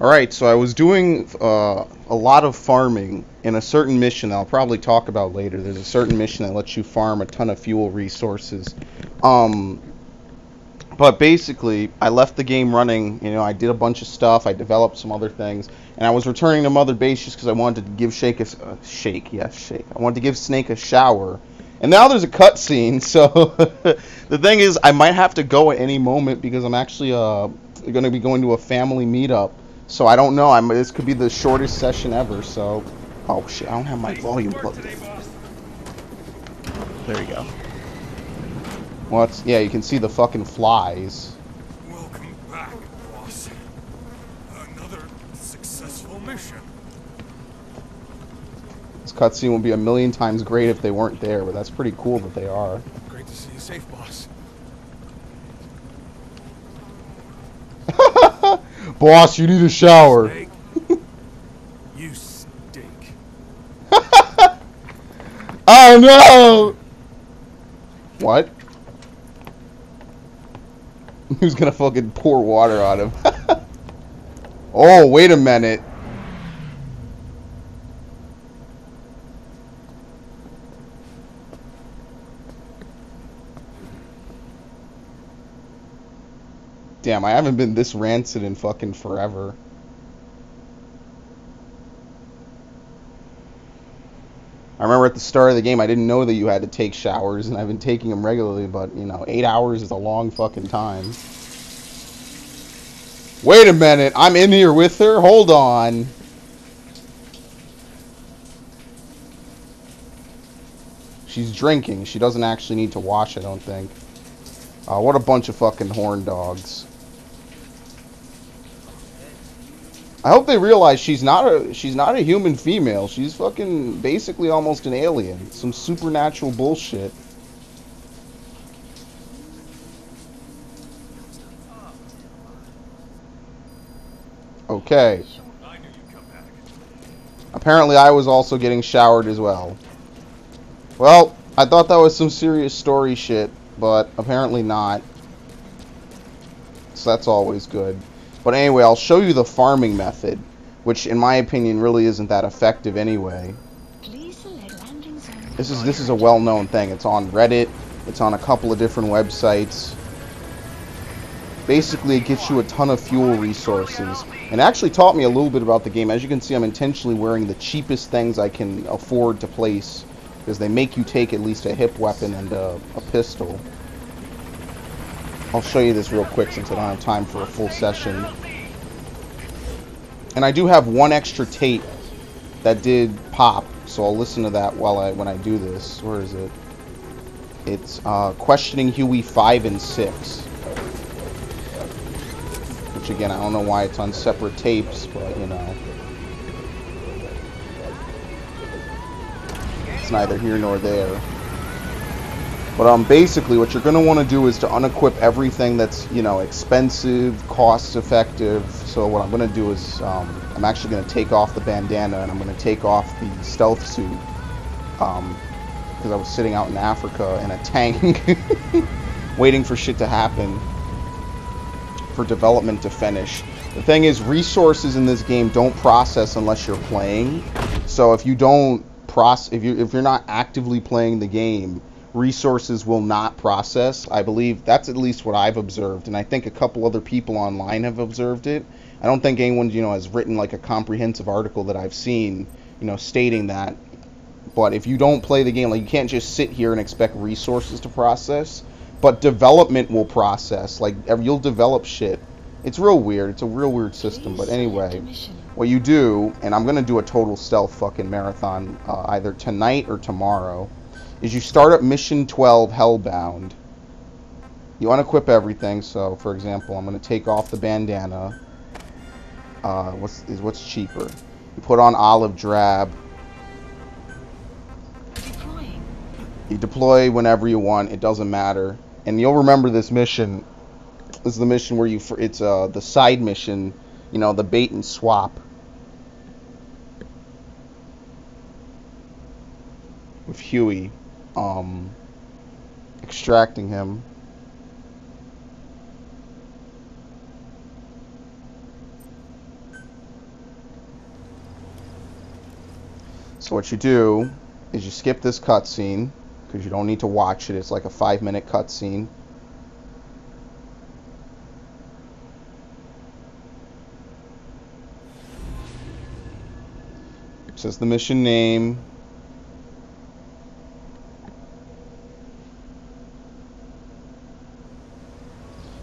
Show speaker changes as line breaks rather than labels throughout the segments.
Alright, so I was doing a lot of farming in a certain mission that I'll probably talk about later. There's a certain mission that lets you farm a ton of fuel resources. Um, but basically, I left the game running. I did a bunch of stuff. I developed some other things, and I was returning to Mother Base just because I wanted to give Shake. I wanted to give Snake a shower, and now there's a cutscene. So the thing is, I might have to go at any moment because I'm actually going to be going to a family meetup. So I don't know. This could be the shortest session ever. So, oh shit, I don't have my volume plugged in. There you go. Well, yeah, you can see the fucking flies.
Welcome back, boss. Another successful mission.
This cutscene would be a million times great if they weren't there, but that's pretty cool that they are.
Great to see you safe, boss.
Boss, you need a shower.
Snake, you stink.
Oh no! What? Who's gonna fucking pour water on him? Oh, wait a minute. Damn, I haven't been this rancid in fucking forever. I remember at the start of the game, I didn't know that you had to take showers, and I've been taking them regularly, but, 8 hours is a long fucking time. Wait a minute, I'm in here with her? Hold on. She's drinking. She doesn't actually need to wash, I don't think. What a bunch of fucking horn dogs. I hope they realize she's not a human female. She's fucking basically almost an alien. Some supernatural bullshit. Okay. Apparently I was also getting showered as well. Well, I thought that was some serious story shit, but apparently not. So that's always good. But anyway, I'll show you the farming method, which in my opinion really isn't that effective anyway. This is a well-known thing. It's on Reddit. It's on a couple of different websites. Basically, it gets you a ton of fuel resources. And actually taught me a little bit about the game. As you can see, I'm intentionally wearing the cheapest things I can afford to place, because they make you take at least a hip weapon and a pistol. I'll show you this real quick since I don't have time for a full session. And I do have one extra tape that did pop, so I'll listen to that when I do this. Where is it? It's Questioning Huey 5 and 6. Which again, I don't know why it's on separate tapes, but it's neither here nor there. But basically what you're going to want to do is to unequip everything that's, expensive, cost effective. So what I'm going to do is I'm actually going to take off the bandana, and I'm going to take off the stealth suit, because I was sitting out in Africa in a tank waiting for shit to happen, for development to finish. The thing is, resources in this game don't process unless you're playing. So if you don't if you're not actively playing the game, resources will not process. I believe that's at least what I've observed, and I think a couple other people online have observed it. I don't think anyone has written like a comprehensive article that I've seen stating that. But if you don't play the game, like, you can't just sit here and expect resources to process, but development will process. Like, you'll develop shit. It's real weird. It's a real weird system. But anyway, what you do, and I'm gonna do a total stealth fucking marathon either tonight or tomorrow, is you start at mission 12, Hellbound. You unequip everything. So, for example, I'm going to take off the bandana. What's cheaper? You put on olive drab. You deploy whenever you want. It doesn't matter. And you'll remember this mission. This is the mission where it's the side mission. The bait and swap. With Huey. Extracting him. So what you do is you skip this cutscene because you don't need to watch it. It's like a 5-minute cutscene. It says the mission name.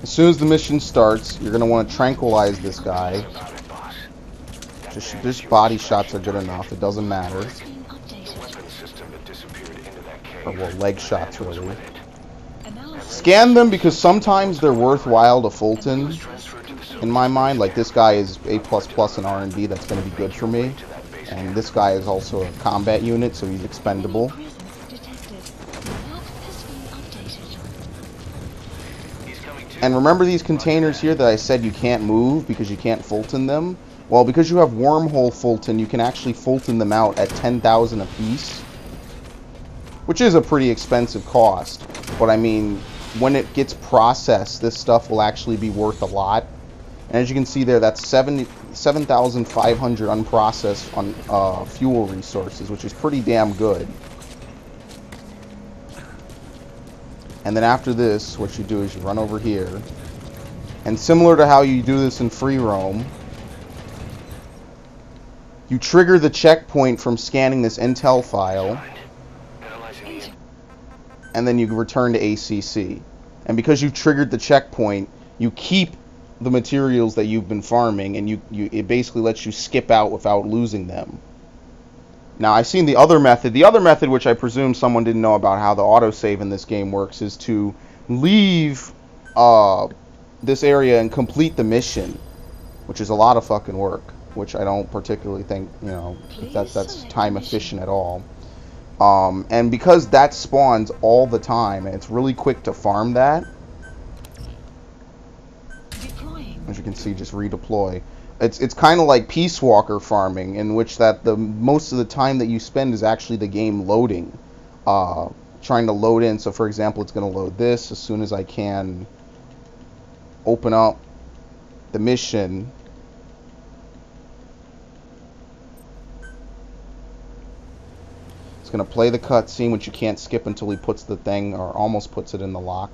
As soon as the mission starts, you're going to want to tranquilize this guy. Just body shots are good enough. It doesn't matter. Or, well, leg shots, really. Scan them because sometimes they're worthwhile to Fulton, in my mind. Like, this guy is A++ in R&D. That's going to be good for me. And this guy is also a combat unit, so he's expendable. And remember these containers here that I said you can't move because you can't Fulton them? Well, because you have wormhole Fulton, you can actually Fulton them out at 10,000 apiece, which is a pretty expensive cost. But I mean, when it gets processed, this stuff will actually be worth a lot. And as you can see there, that's 7,500 unprocessed on fuel resources, which is pretty damn good. And then after this, what you do is you run over here. And similar to how you do this in free roam, you trigger the checkpoint from scanning this intel file. And then you return to ACC. And because you triggered the checkpoint, you keep the materials that you've been farming, and it basically lets you skip out without losing them. Now, I've seen the other method. The other method, which I presume someone didn't know about how the autosave in this game works, is to leave this area and complete the mission, which is a lot of fucking work, which I don't particularly think, you know, that's time efficient at all. And because that spawns all the time, and it's really quick to farm that, as you can see, just redeploy. It's kind of like Peace Walker farming, in which that the most of the time that you spend is actually the game loading, trying to load in. So for example, it's going to load this as soon as I can open up the mission. It's going to play the cutscene, which you can't skip until he puts the thing, or almost puts it in the lock.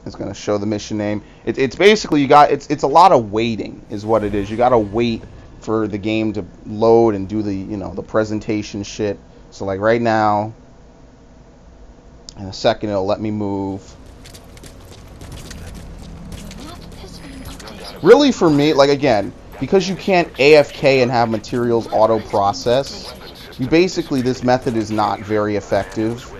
It's going to show the mission name. It's basically, it's a lot of waiting is what it is. You got to wait for the game to load and do the, you know, the presentation shit. So like right now, in a second it'll let me move. Really, for me, like, again, because you can't AFK and have materials auto process, you basically, this method is not very effective.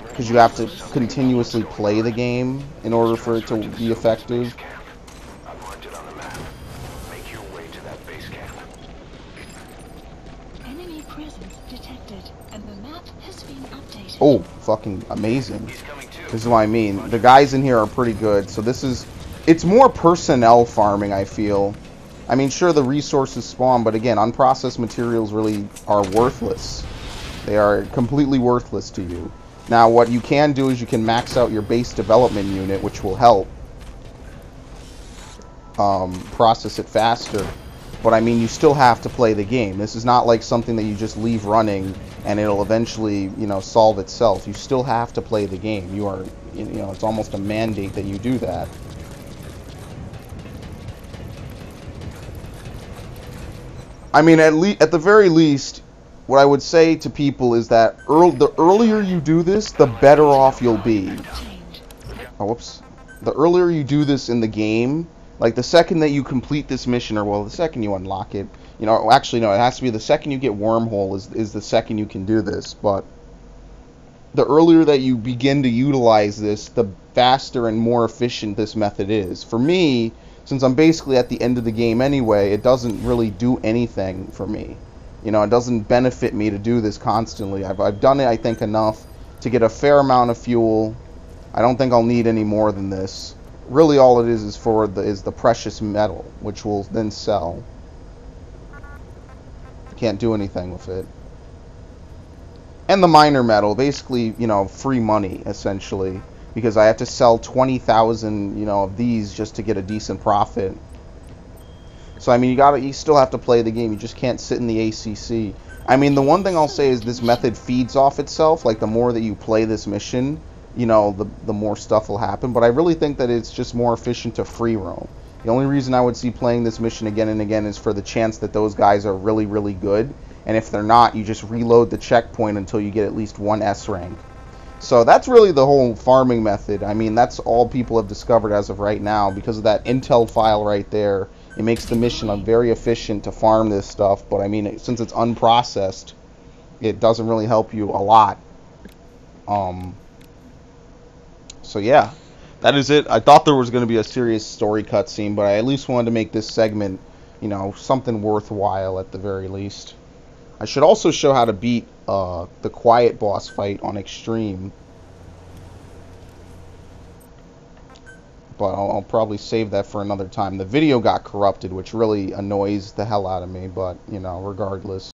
Because you have to continuously play the game in order for it to be effective.
Enemy presence detected, and the map has been updated.
Oh, fucking amazing. This is what I mean. The guys in here are pretty good. So this is, it's more personnel farming, I feel. I mean, sure, the resources spawn, but again, unprocessed materials really are worthless. They are completely worthless to you. Now, what you can do is you can max out your base development unit, which will help process it faster. But I mean, you still have to play the game. This is not like something that you just leave running and it'll eventually, you know, solve itself. You still have to play the game. You are, you know, it's almost a mandate that you do that. I mean, at the very least, what I would say to people is that the earlier you do this, the better off you'll be. Oh, whoops. The earlier you do this in the game, like the second that you complete this mission, or well, the second you unlock it, you know, actually no, it has to be the second you get wormhole is the second you can do this. But the earlier that you begin to utilize this, the faster and more efficient this method is. For me, since I'm basically at the end of the game anyway, it doesn't really do anything for me. You know, it doesn't benefit me to do this constantly. I've done it, I think, enough to get a fair amount of fuel. I don't think I'll need any more than this. Really, all it is for the precious metal, which will then sell. Can't do anything with it. And the minor metal, basically, you know, free money, essentially. Because I have to sell 20,000, you know, of these just to get a decent profit. So I mean, you still have to play the game. You just can't sit in the ACC. I mean, the one thing I'll say is this method feeds off itself. Like, the more that you play this mission, you know, the more stuff will happen. But I really think that it's just more efficient to free roam. The only reason I would see playing this mission again and again is for the chance that those guys are really, really good. And if they're not, you just reload the checkpoint until you get at least one S rank. So that's really the whole farming method. I mean, that's all people have discovered as of right now. Because of that intel file right there, it makes the mission very efficient to farm this stuff. But I mean, since it's unprocessed, it doesn't really help you a lot. So yeah, that is it. I thought there was going to be a serious story cutscene, but I at least wanted to make this segment, you know, something worthwhile at the very least. I should also show how to beat the quiet boss fight on extreme. But I'll probably save that for another time. The video got corrupted, which really annoys the hell out of me, but, you know, regardless.